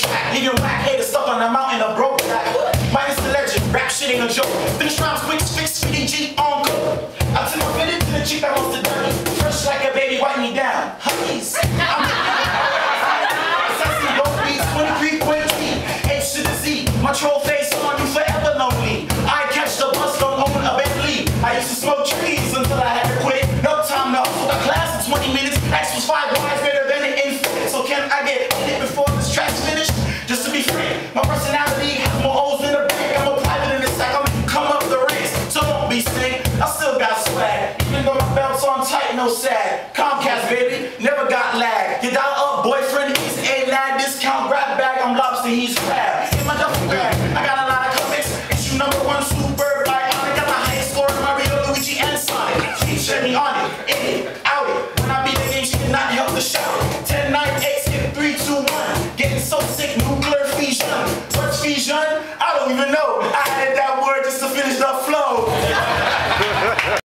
track. Leaving whack haters stuck on a mountain of broke back. Minus the legend, rap shit ain't a joke. Finish rhymes quick, fix, fitty G on go. I took my fitted to the chick that wants to dirty. Fresh like a baby, wipe me down. Honeys. Sassy, low beats, 23 Quincy. H to the Z. My troll face on you forever lonely. I catch the bus, don't own a Bentley. I used to smoke trees until I had to quit. No time to hustle. A class in 20 minutes. X was 5 wise, better than an infinite. So can I get in it before this track's finished? Just to be free. My personality has more O's in the bank. I'm a private in the sack. I'm come up the ranks. So don't be sick. I still got swag. Even though my belt's on tight, no sag. Comcast, baby. Never got lag. Your dial up boyfriend, he's a lad. Discount grab bag. I'm lobster, he's crab. In my duffel bag. I got a lot of comics. Issue #1 super bionic. Got the highest score in Mario, Luigi, and Sonic. She shut me on it. In it. Out it. When I beat the game, she did not help to shout. 10, 9, 8, skip 3, 2, 1. Getting so sick, nuclear fusion. What's fusion? I don't even know. I